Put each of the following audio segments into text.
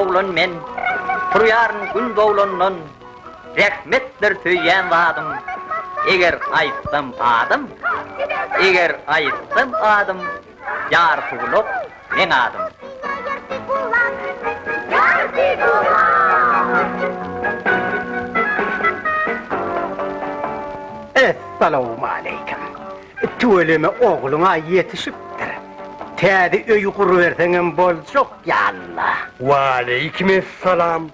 ulan men, turýaryn gün dowlandan rahmetler tüýýän zadım. Eger aýtsam adam, eger aýtsam adam, ýar tugulok men adam. Esselamu aleyküm. Tüveleme oğluna yetişipdir. Täze öý guruberseňem boljak ýalla. Waleykümesselam.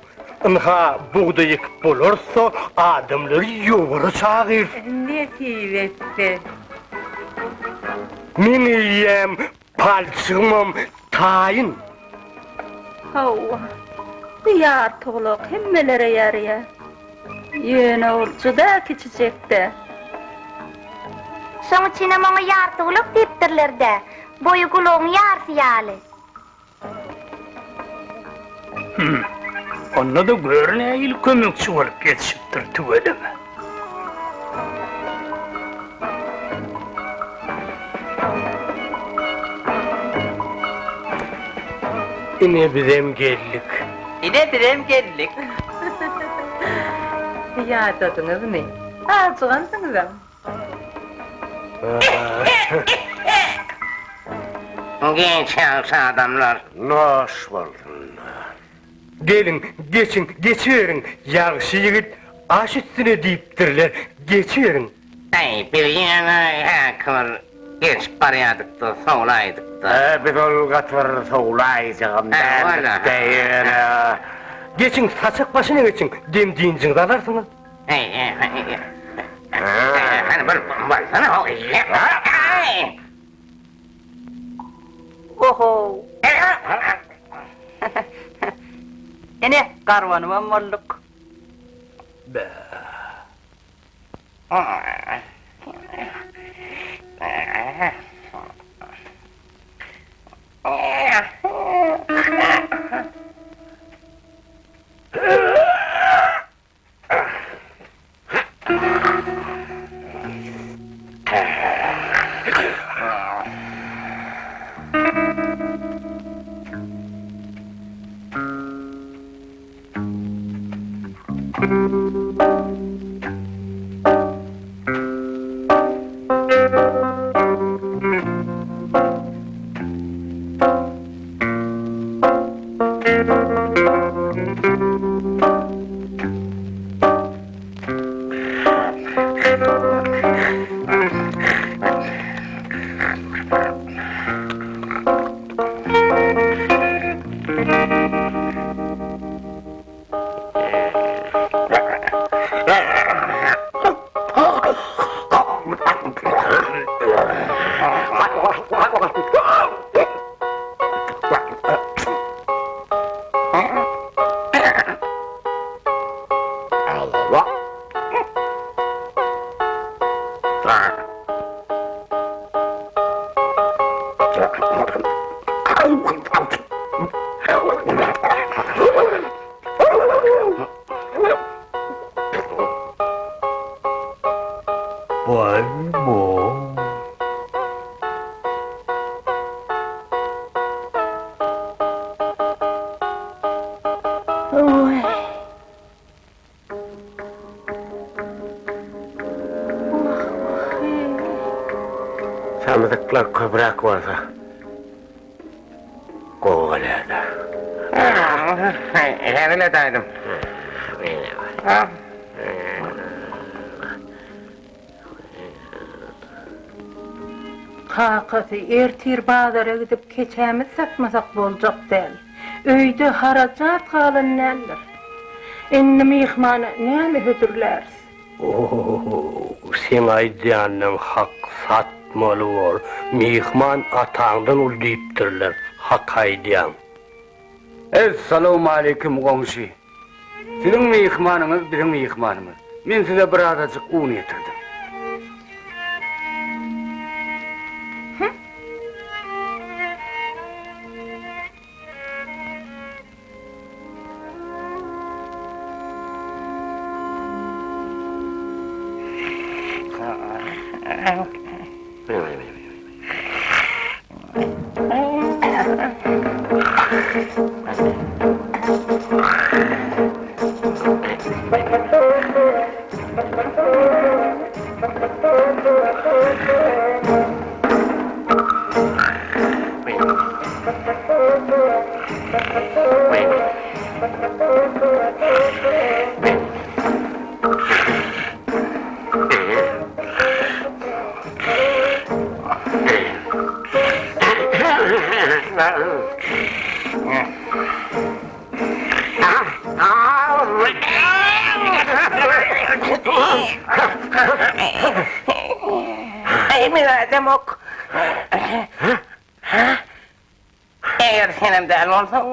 Inha buğdayık bolursa adamları yuvara çağır. Ne tiyvetdi? Miniyem, palçığımım, tayin. Hava, diyar toğluk hemmelere yarıya. Yöne olcu da kiçicekde. Şoň içine maňa ýartyglyk diýipdirler-de. Boýu gulagyň ýarsy ýaly. Onda da görnäýil kömekçi bolup geçipdir tüweleme. Ine bizem geldik. Ine birem geldik. Ýadadyňyz ne? Alçygansynysam. Genç adamlar. Naş bolsunlar. Gelin, geçiverin. Ýagşy ýigit aş üstüne diýipdirler. Geçiverin. Ay, bir ýene haklar. Geç barýardyk-da, sowlaýdyk-da. Biz ol gatwar sowlaýjagymdan beýer. Geçin, saçak başına geçin. Dem diýinjiňizi alarsınız. Hani bir baksana o işe. Oho. Ene karwanıma molluk. Samızıklar köbrak varsa kovalarda. Evine daydım. Kakasy ertir bazara gidip keçämiz satmasak boljak däl. Öýde harajat galan näler? Endi mihmana näme hödürlärs? Sen aýdýanyň hak satmaly bol. Mihman ataňdan ul diýipdirler. Hak aýdýan. Esselamu aleyküm komşu. Sizin mihmanınız bizim mihmanımız. Men size bir azıcık un getirdim. Mira demok. Eğer senin de olsa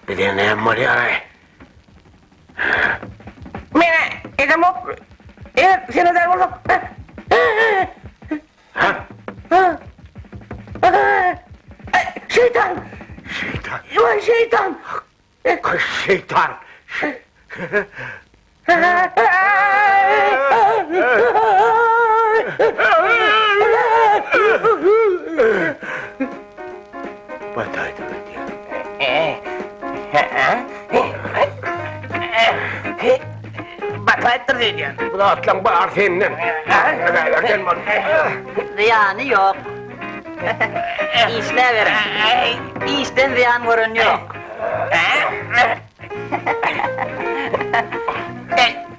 Bir de ne var ya? Mira demok. Eğer senin de olsa şeytan! Şeytan. Vay şeytan! Şeytan. Bataydı ya. Bataydır diyeceğim. Bu da atlan bağır seninle. Gel bana. Ziyanı yok. İşleverin. İşten ziyan görün yok.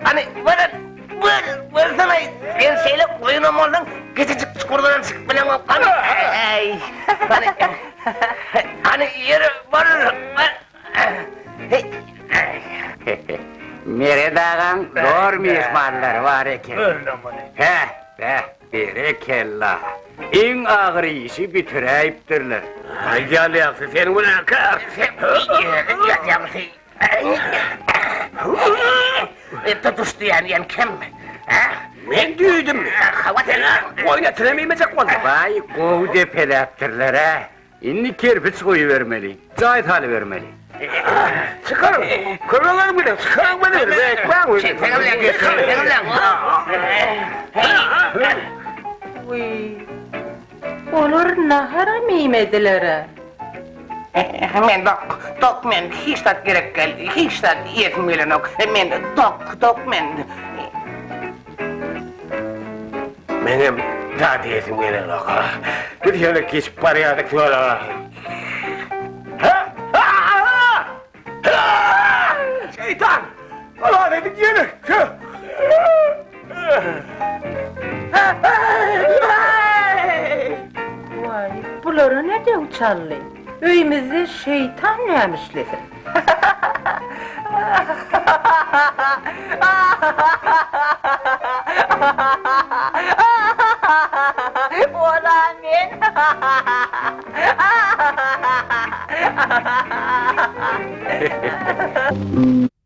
Hani böyle sana bir şeyle koyunum oldun, geçecek çukurdan çık bilen o hani yeri var. Meredagan doğru mihmanlar var eken. Öyle mi? Berekella. En ağır işi bitireyiptirler. Ay gel yaksın senin bu ne kar? Tutuştu yani kim? Ben düğdüm mü? Hava teler. Oynatıramayacak mı? Vay kovu depeleptirler ha. İnni kerpiç koyu vermeli. Cahit hali vermeli. Çıkarım. Kırılır bile. Çıkarım beni. Bekler mi? Uy. Olur nahara mimedilere. Men dok men hiç de gerek gel, hiç de yetmeyen ok. Men dok men. Benim daha diyesim gelen o. Bir şöyle geç paraya da şöyle. Şeytan! Allah dedik yeni. Vay, buları ne de uçarlı? Öyümüzde şeytan yemişlesin. Ulan ben.